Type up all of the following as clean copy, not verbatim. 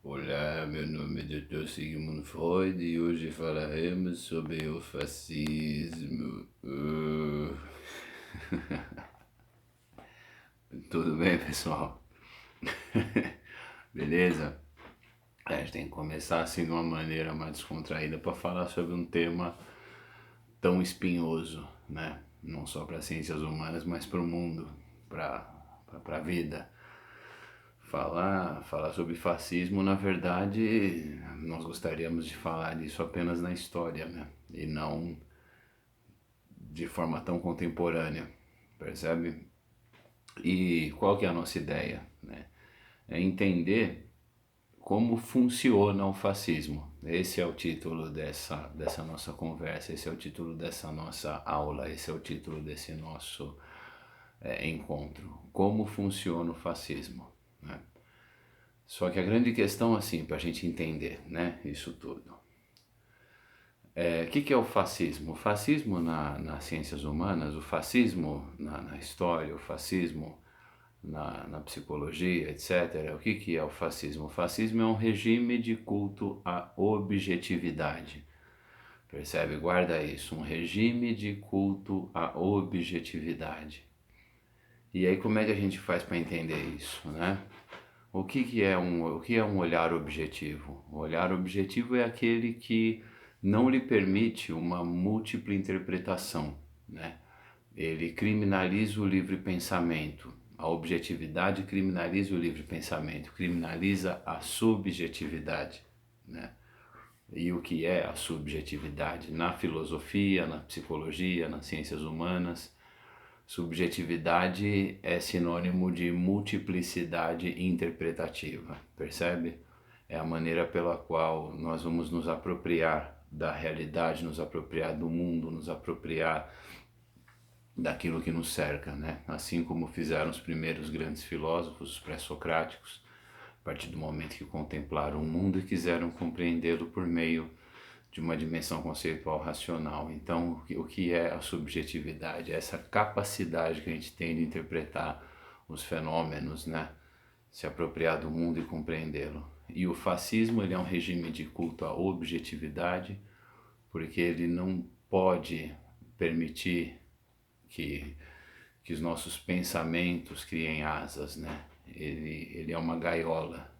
Olá, meu nome é Dr. Sigmund Freud e hoje falaremos sobre o fascismo. Tudo bem, pessoal? Beleza? A gente tem que começar assim de uma maneira mais descontraída para falar sobre um tema tão espinhoso, né? Não só para ciências humanas, mas para o mundo, para a vida. Falar sobre fascismo, na verdade, nós gostaríamos de falar disso apenas na história, né? E não de forma tão contemporânea, percebe? E qual que é a nossa ideia, né? É entender como funciona o fascismo. Esse é o título dessa nossa conversa, esse é o título dessa nossa aula, esse é o título desse nosso encontro. Como funciona o fascismo, né? Só que a grande questão, assim, para a gente entender, né, isso tudo. Que é o fascismo? O fascismo nas ciências humanas, o fascismo na história, o fascismo na psicologia, etc. O que é o fascismo? O fascismo é um regime de culto à objetividade. Percebe? Guarda isso, um regime de culto à objetividade. E aí como é que a gente faz para entender isso, né? O que é um olhar objetivo? O olhar objetivo é aquele que não lhe permite uma múltipla interpretação, né? Ele criminaliza o livre pensamento. A objetividade criminaliza o livre pensamento, criminaliza a subjetividade, né? E o que é a subjetividade? Na filosofia, na psicologia, nas ciências humanas, subjetividade é sinônimo de multiplicidade interpretativa, percebe? É a maneira pela qual nós vamos nos apropriar da realidade, nos apropriar do mundo, nos apropriar daquilo que nos cerca, né? Assim como fizeram os primeiros grandes filósofos, os pré-socráticos, a partir do momento que contemplaram o mundo e quiseram compreendê-lo por meio de uma dimensão conceitual racional. Então, o que é a subjetividade? É essa capacidade que a gente tem de interpretar os fenômenos, né? Se apropriar do mundo e compreendê-lo. E o fascismo, ele é um regime de culto à objetividade, porque ele não pode permitir que, que os nossos pensamentos criem asas, né? Ele é uma gaiola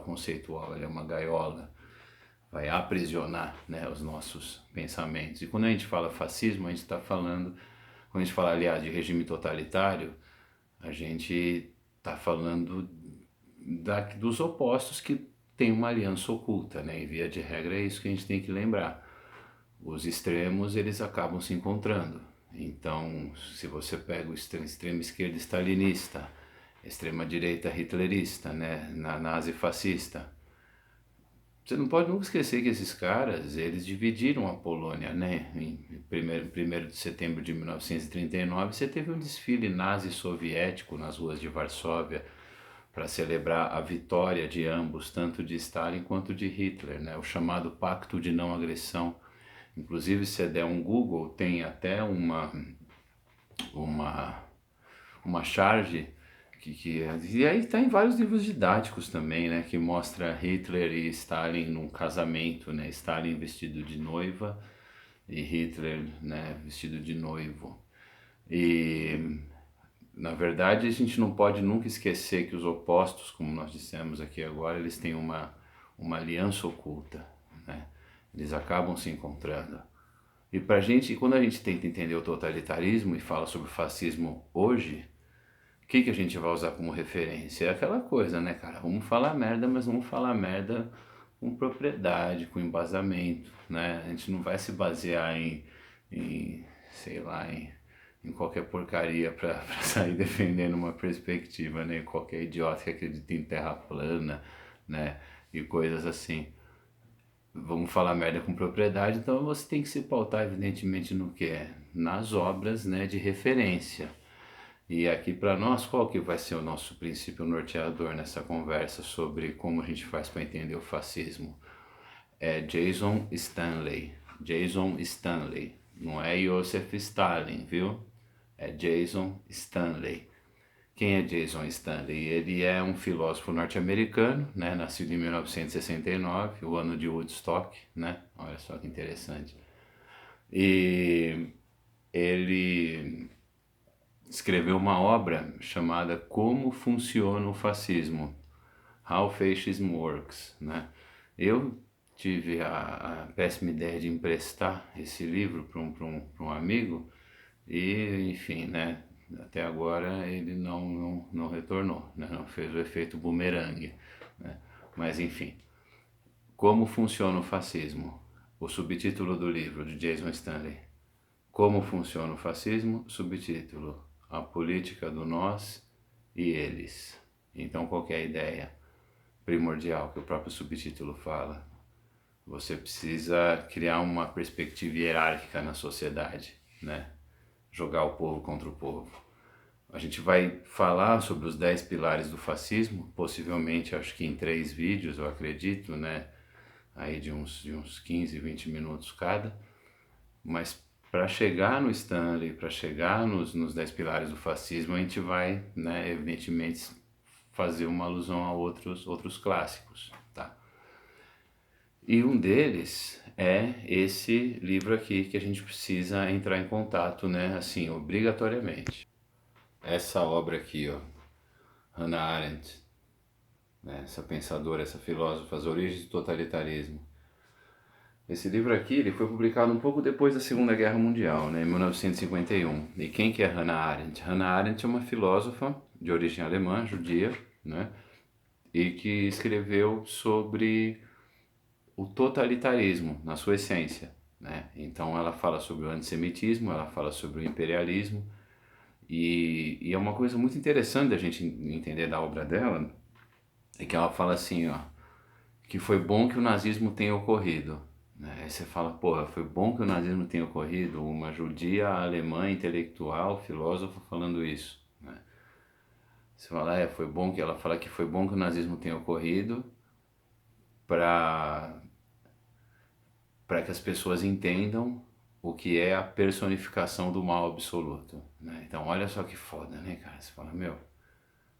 conceitual, ele é uma gaiola, vai aprisionar, né, os nossos pensamentos. E quando a gente fala fascismo, a gente está falando, quando a gente fala, aliás, de regime totalitário, a gente está falando dos opostos que têm uma aliança oculta, né? E via de regra é isso que a gente tem que lembrar. Os extremos, eles acabam se encontrando. Então, se você pega o extrema esquerda stalinista, extrema direita hitlerista, né, nazi-fascista, você não pode nunca esquecer que esses caras, eles dividiram a Polônia, né? Em 1º de setembro de 1939, você teve um desfile nazi-soviético nas ruas de Varsóvia para celebrar a vitória de ambos, tanto de Stalin quanto de Hitler, né? O chamado Pacto de Não Agressão. Inclusive, se você der um Google, tem até uma, uma charge e aí está em vários livros didáticos também, né, que mostra Hitler e Stalin num casamento, né, Stalin vestido de noiva e Hitler, né, vestido de noivo. E na verdade a gente não pode nunca esquecer que os opostos, como nós dissemos aqui agora, eles têm uma aliança oculta, né? Eles acabam se encontrando. E pra gente, quando a gente tenta entender o totalitarismo e fala sobre o fascismo hoje, o que a gente vai usar como referência? É aquela coisa, né, cara? Vamos falar merda, mas vamos falar merda com propriedade, com embasamento, né? A gente não vai se basear sei lá, em qualquer porcaria pra sair defendendo uma perspectiva, né? Qualquer idiota que acredita em terra plana, né? E coisas assim. Vamos falar merda com propriedade, então você tem que se pautar, evidentemente, no que é? Nas obras, né, de referência. E aqui para nós, qual que vai ser o nosso princípio norteador nessa conversa sobre como a gente faz para entender o fascismo? É Jason Stanley. Jason Stanley. Não é Joseph Stalin, viu? É Jason Stanley. Quem é Jason Stanley? Ele é um filósofo norte-americano, né? Nascido em 1969, o ano de Woodstock, né? Olha só que interessante. E ele escreveu uma obra chamada Como Funciona o Fascismo, How Fascism Works, né? Eu tive a péssima ideia de emprestar esse livro para um amigo e, enfim, né? Até agora ele não retornou, né? Não fez o efeito bumerangue, né? Mas, enfim, Como Funciona o Fascismo? O subtítulo do livro de Jason Stanley. Como funciona o fascismo? Subtítulo: A política do nós e eles. Então, qual que é a ideia primordial que o próprio subtítulo fala? Você precisa criar uma perspectiva hierárquica na sociedade, né? Jogar o povo contra o povo. A gente vai falar sobre os 10 pilares do fascismo, possivelmente acho que em 3 vídeos, eu acredito, né? Aí de uns 15, 20 minutos cada. Mas para chegar no Stanley, para chegar nos 10 pilares do fascismo, a gente vai, né, evidentemente, fazer uma alusão a outros clássicos, tá? E um deles é esse livro aqui que a gente precisa entrar em contato, né, assim, obrigatoriamente. Essa obra aqui, ó, Hannah Arendt, né, essa pensadora, essa filósofa, As Origens do Totalitarismo. Esse livro aqui ele foi publicado um pouco depois da Segunda Guerra Mundial, né, em 1951. E quem que é Hannah Arendt? Hannah Arendt é uma filósofa de origem alemã, judia, né, e que escreveu sobre o totalitarismo na sua essência, né? Então ela fala sobre o antissemitismo, ela fala sobre o imperialismo e é uma coisa muito interessante da gente entender da obra dela, é que ela fala assim, ó, que foi bom que o nazismo tenha ocorrido, né? Aí você fala, porra, foi bom que o nazismo tenha ocorrido, uma judia alemã intelectual, filósofa falando isso, né? Você fala, foi bom que ela fala que foi bom que o nazismo tenha ocorrido para que as pessoas entendam o que é a personificação do mal absoluto, né? Então olha só que foda, né, cara? Você fala, meu,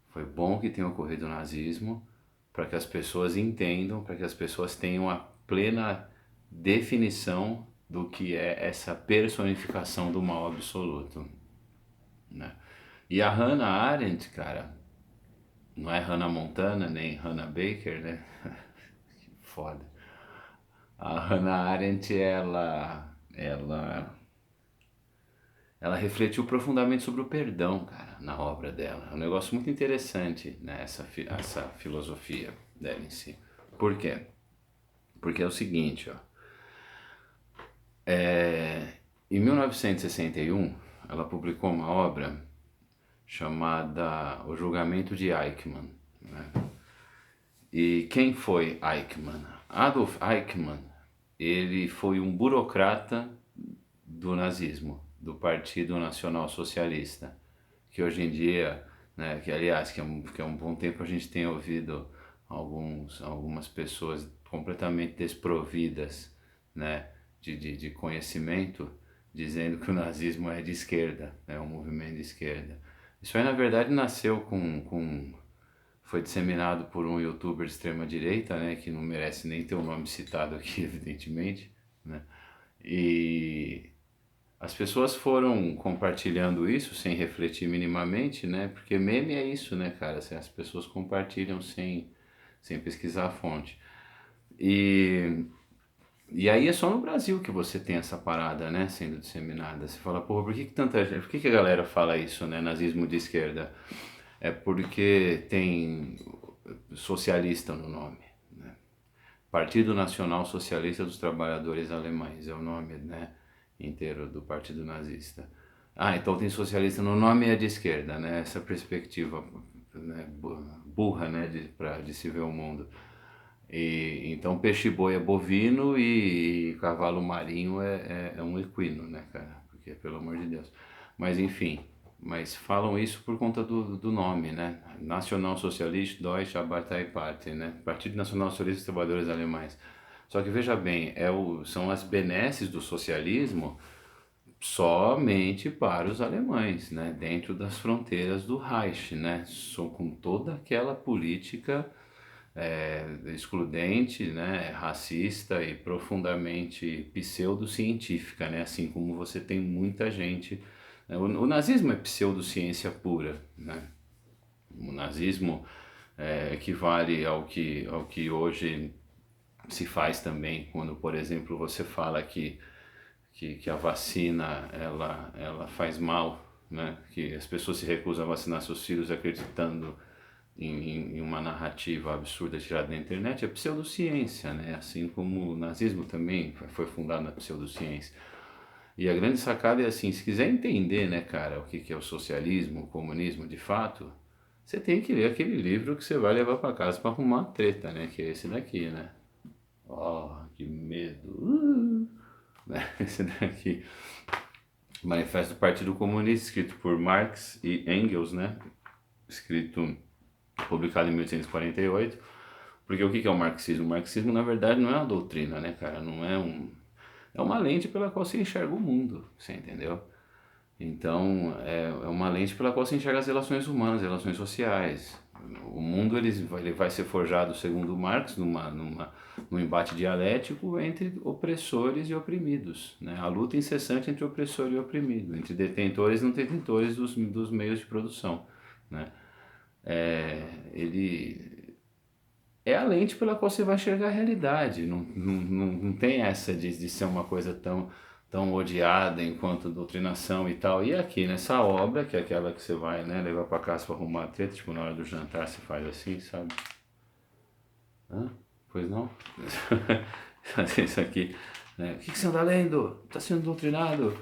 foi bom que tenha ocorrido o nazismo para que as pessoas entendam, para que as pessoas tenham a plena definição do que é essa personificação do mal absoluto, né? E a Hannah Arendt, cara, não é Hannah Montana nem Hannah Baker, né? Foda. A Hannah Arendt, ela refletiu profundamente sobre o perdão, cara, na obra dela. É um negócio muito interessante, né, essa filosofia dela em si. Por quê? Porque é o seguinte, ó. Em 1961, ela publicou uma obra chamada O Julgamento de Eichmann, né? E quem foi Eichmann? Adolf Eichmann, ele foi um burocrata do nazismo, do Partido Nacional Socialista, que hoje em dia, né, que aliás, que é um bom tempo a gente tem ouvido algumas pessoas completamente desprovidas, né, de conhecimento, dizendo que o nazismo é de esquerda, é um movimento de esquerda. Isso aí, na verdade, nasceu foi disseminado por um youtuber de extrema direita, né, que não merece nem ter o nome citado aqui, evidentemente, né, e as pessoas foram compartilhando isso sem refletir minimamente, né, porque meme é isso, né, cara, assim, as pessoas compartilham sem pesquisar a fonte. E, e aí é só no Brasil que você tem essa parada, né, sendo disseminada. Você fala, porra, por que tanta gente, por que a galera fala isso, né, nazismo de esquerda? É porque tem socialista no nome, né? Partido Nacional Socialista dos Trabalhadores Alemães é o nome, né, inteiro do Partido Nazista. Ah, então tem socialista no nome e é de esquerda, né? Essa perspectiva, né, burra, né, de se ver o mundo. E, então peixe-boi é bovino e cavalo marinho é um equino, né, cara? Porque, pelo amor de Deus. Mas enfim, mas falam isso por conta do nome, né? Nacional Socialista Deutsche Arbeiterpartei, né? Partido Nacional Socialista dos Trabalhadores Alemães. Só que veja bem, são as benesses do socialismo somente para os alemães, né, dentro das fronteiras do Reich, né, com toda aquela política excludente, né, racista e profundamente pseudocientífica, né, assim como você tem muita gente. Né, o nazismo é pseudociência pura, né? O nazismo equivale ao que hoje se faz também, quando, por exemplo, você fala que a vacina ela faz mal, né? Que as pessoas se recusam a vacinar seus filhos acreditando em uma narrativa absurda tirada da internet, é pseudociência, né? Assim como o nazismo também foi fundado na pseudociência. E a grande sacada é assim, se quiser entender, né, cara, o que que é o socialismo, o comunismo de fato, você tem que ler aquele livro que você vai levar para casa para arrumar a treta, né, que é esse daqui, né? Oh, que medo! Né? Esse daqui, Manifesto do Partido Comunista, escrito por Marx e Engels, né? Escrito, publicado em 1848. Porque o que é o marxismo? O marxismo, na verdade, não é uma doutrina, né, cara? Não é um... É uma lente pela qual você enxerga o mundo, você entendeu? Então, é uma lente pela qual se enxerga as relações humanas, as relações sociais. O mundo ele vai ser forjado, segundo Marx, num embate dialético entre opressores e oprimidos. Né? A luta incessante entre opressor e oprimido, entre detentores e não detentores dos meios de produção. Né? Ele é a lente pela qual você vai enxergar a realidade. Não tem essa de ser uma coisa tão odiada enquanto doutrinação e tal. E aqui nessa obra, que é aquela que você vai, né, levar para casa para arrumar a treta, tipo na hora do jantar você faz assim, sabe? Hã? Pois não? Fazer isso aqui. Né? O que você anda lendo? Está sendo doutrinado?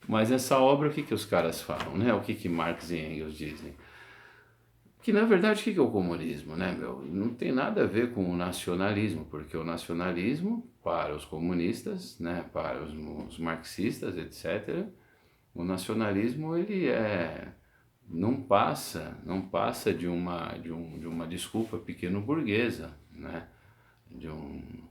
Mas essa obra, o que os caras falam, né? O que Marx e Engels dizem? Que na verdade o que é o comunismo, né, meu? Não tem nada a ver com o nacionalismo, porque o nacionalismo, para os comunistas, né, para os marxistas, etc., o nacionalismo ele não passa de uma desculpa pequeno burguesa, né? De um,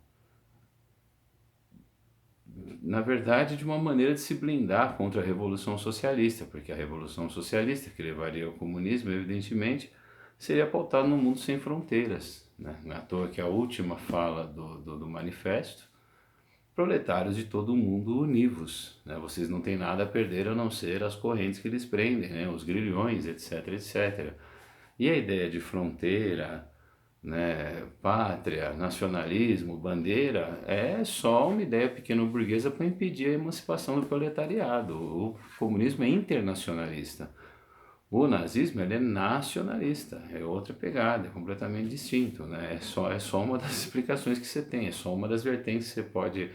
na verdade, de uma maneira de se blindar contra a Revolução Socialista, porque a Revolução Socialista, que levaria ao comunismo, evidentemente, seria pautada num mundo sem fronteiras. Né? Não é à toa que a última fala do manifesto, proletários de todo o mundo univos, né? Vocês não têm nada a perder a não ser as correntes que lhes prendem, né? Os grilhões, etc, etc. E a ideia de fronteira, né, pátria, nacionalismo, bandeira, é só uma ideia pequeno-burguesa para impedir a emancipação do proletariado. O comunismo é internacionalista. O nazismo ele é nacionalista, é outra pegada, é completamente distinto, né? É só uma das explicações que você tem, é só uma das vertentes que você pode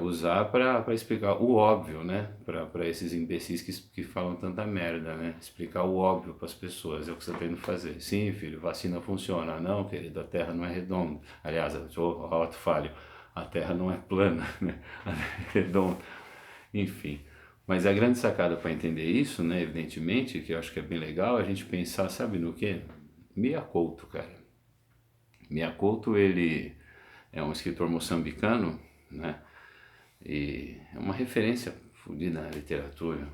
usar para explicar o óbvio, né? Para esses imbecis que falam tanta merda, né? Explicar o óbvio para as pessoas, é o que você está tendo que fazer. Sim, filho, vacina funciona. Não, querido, a Terra não é redonda. Aliás, eu falho, a Terra não é plana, né? Ela é redonda. Enfim. Mas a grande sacada para entender isso, né, evidentemente, que eu acho que é bem legal, é a gente pensar, sabe no quê? Mia Couto, cara. Mia Couto, ele é um escritor moçambicano, né? E é uma referência fodida na literatura.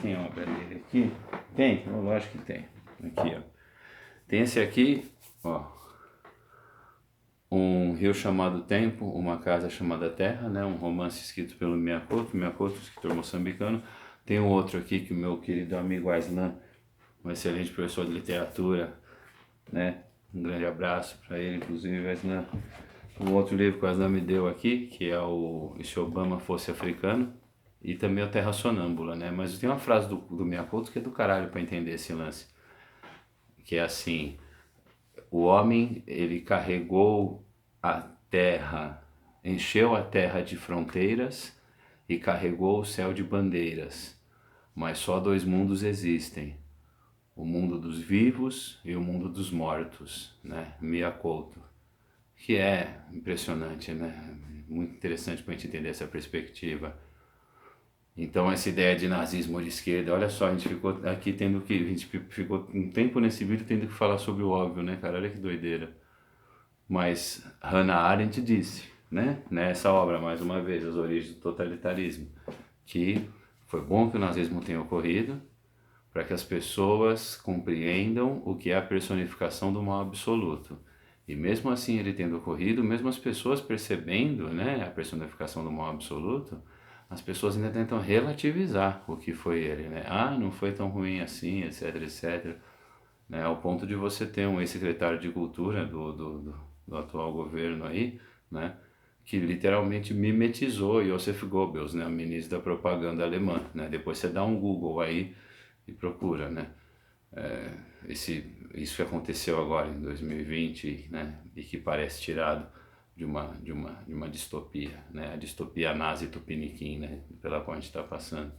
Tem obra dele aqui? Tem? Lógico que tem. Aqui, ó. Tem esse aqui, ó. Um rio chamado Tempo, uma casa chamada Terra, né? Um romance escrito pelo Mia Couto, escritor moçambicano. Tem um outro aqui que o meu querido amigo Aislan, um excelente professor de literatura, né? Um grande abraço para ele, inclusive, Aislan. Um outro livro que o Aslan me deu aqui, que é o E se Obama Fosse Africano, e também o Terra Sonâmbula, né? Mas tem uma frase do Miyakoto que é do caralho para entender esse lance, que é assim: o homem, ele carregou a terra, encheu a terra de fronteiras e carregou o céu de bandeiras, mas só dois mundos existem, o mundo dos vivos e o mundo dos mortos, né? Miyakoto. Que é impressionante, né? Muito interessante para a gente entender essa perspectiva. Então essa ideia de nazismo de esquerda, olha só, a gente ficou aqui a gente ficou um tempo nesse vídeo tendo que falar sobre o óbvio, né, cara? Olha que doideira. Mas Hannah Arendt disse, né? Nessa obra, mais uma vez, As Origens do Totalitarismo, que foi bom que o nazismo tenha ocorrido, para que as pessoas compreendam o que é a personificação do mal absoluto. E mesmo assim ele tendo ocorrido, mesmo as pessoas percebendo, né, a personificação do mal absoluto, as pessoas ainda tentam relativizar o que foi ele, né? Ah, não foi tão ruim assim, etc, etc. Né? Ao ponto de você ter um ex-secretário de cultura do atual governo aí, né? Que literalmente mimetizou Joseph Goebbels, né? O ministro da propaganda alemã, né? Depois você dá um Google aí e procura, né? Isso que aconteceu agora em 2020, né? E que parece tirado de uma distopia, né? A distopia nazi tupiniquim, né? Pela qual a gente está passando.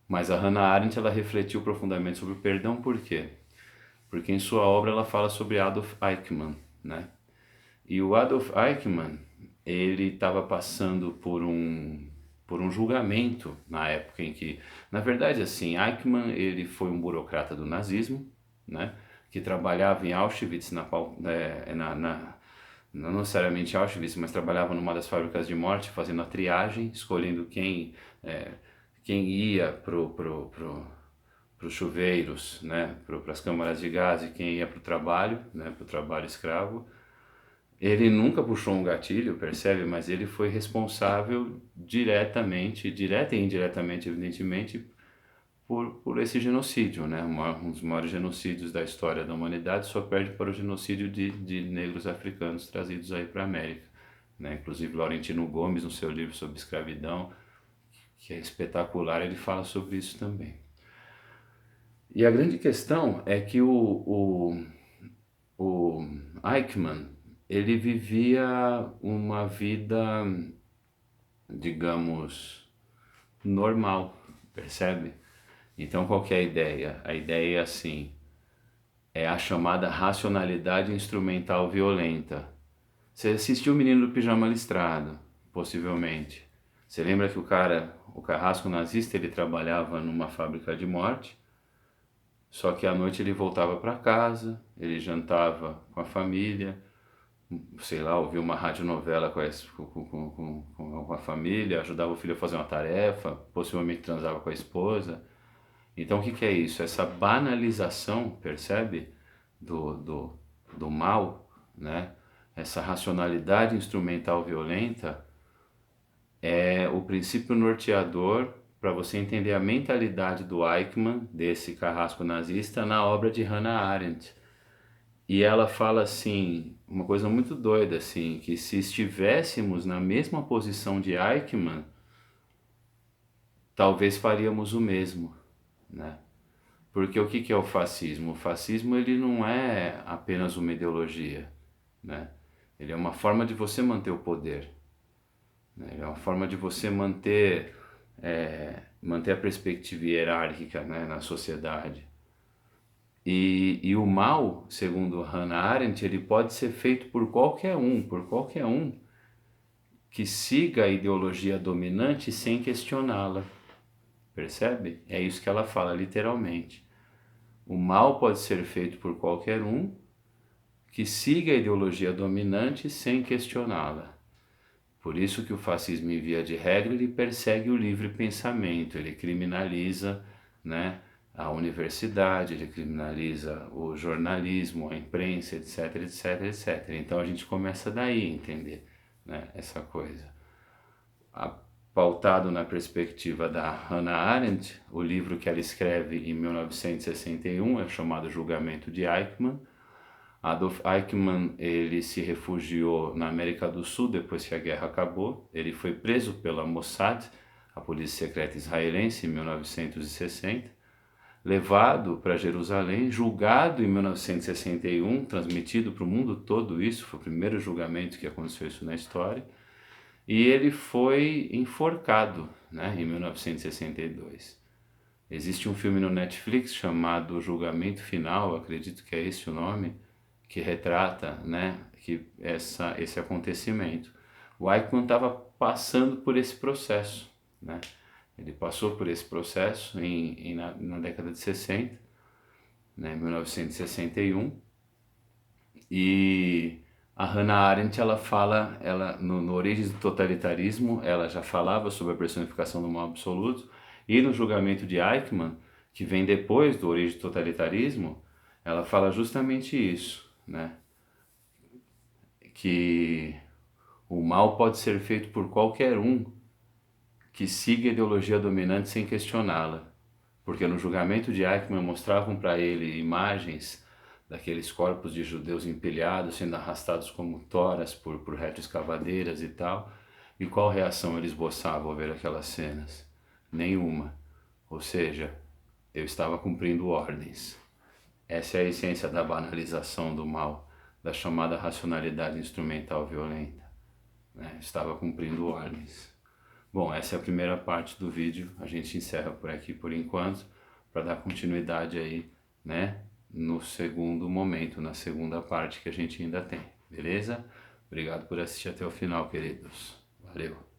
Mas a Hannah Arendt, ela refletiu profundamente sobre o perdão, por quê? Porque em sua obra ela fala sobre Adolf Eichmann, né? E o Adolf Eichmann, ele estava passando por um julgamento na época em que, na verdade, assim, Eichmann, ele foi um burocrata do nazismo, né? Que trabalhava em Auschwitz, não necessariamente Auschwitz, mas trabalhava numa das fábricas de morte, fazendo a triagem, escolhendo quem ia para os chuveiros, né, para as câmaras de gás e quem ia para o trabalho, né, para o trabalho escravo. Ele nunca puxou um gatilho, percebe? Mas ele foi responsável diretamente, direta e indiretamente, evidentemente, por esse genocídio, né? Um dos maiores genocídios da história da humanidade, só perde para o genocídio de negros africanos trazidos aí para a América, né? Inclusive Laurentino Gomes, no seu livro sobre escravidão, que é espetacular, ele fala sobre isso também. E a grande questão é que o Eichmann, ele vivia uma vida, digamos, normal, percebe? Então qual que é a ideia? A ideia é assim, é a chamada racionalidade instrumental violenta. Você assistiu o Menino do Pijama Listrado, possivelmente. Você lembra que o carrasco nazista, ele trabalhava numa fábrica de morte, só que à noite ele voltava para casa, ele jantava com a família, sei lá, ouvia uma radionovela com a família, ajudava o filho a fazer uma tarefa, possivelmente transava com a esposa. Então o que que é isso? Essa banalização, percebe? Do mal, né? Essa racionalidade instrumental violenta é o princípio norteador para você entender a mentalidade do Eichmann, desse carrasco nazista, na obra de Hannah Arendt. E ela fala assim, uma coisa muito doida, assim, que se estivéssemos na mesma posição de Eichmann, talvez faríamos o mesmo, né? Porque o que que é o fascismo? O fascismo, ele não é apenas uma ideologia, né? Ele é uma forma de você manter o poder, né? Ele é uma forma de você manter a perspectiva hierárquica, né, na sociedade. E o mal, segundo Hannah Arendt, ele pode ser feito por qualquer um que siga a ideologia dominante sem questioná-la. Percebe? É isso que ela fala literalmente. O mal pode ser feito por qualquer um que siga a ideologia dominante sem questioná-la. Por isso que o fascismo, em via de regra, ele persegue o livre pensamento, ele criminaliza, né, a universidade, ele criminaliza o jornalismo, a imprensa, etc, etc, etc. Então a gente começa daí a entender, né, essa coisa. Pautado na perspectiva da Hannah Arendt, o livro que ela escreve em 1961 é chamado Julgamento de Eichmann. Adolf Eichmann, ele se refugiou na América do Sul depois que a guerra acabou. Ele foi preso pela Mossad, a polícia secreta israelense, em 1960, levado para Jerusalém, julgado em 1961, transmitido para o mundo todo isso, foi o primeiro julgamento que aconteceu isso na história, e ele foi enforcado, né, em 1962. Existe um filme no Netflix chamado Julgamento Final, acredito que é esse o nome, que retrata, né, esse acontecimento. O Eichmann estava passando por esse processo, né? Ele passou por esse processo na década de 60, né, 1961, e A Hannah Arendt, ela fala, no Origens do Totalitarismo, ela já falava sobre a personificação do mal absoluto, e no julgamento de Eichmann, que vem depois do Origens do Totalitarismo, ela fala justamente isso, né? Que o mal pode ser feito por qualquer um que siga a ideologia dominante sem questioná-la. Porque no julgamento de Eichmann mostravam para ele imagens daqueles corpos de judeus empilhados, sendo arrastados como toras por retroescavadeiras e tal. E qual reação ele esboçava ao ver aquelas cenas? Nenhuma. Ou seja, eu estava cumprindo ordens. Essa é a essência da banalização do mal, da chamada racionalidade instrumental violenta, né? Estava cumprindo ordens. Bom, essa é a primeira parte do vídeo, a gente encerra por aqui por enquanto, para dar continuidade aí, né, no segundo momento, na segunda parte que a gente ainda tem, beleza? Obrigado por assistir até o final, queridos. Valeu!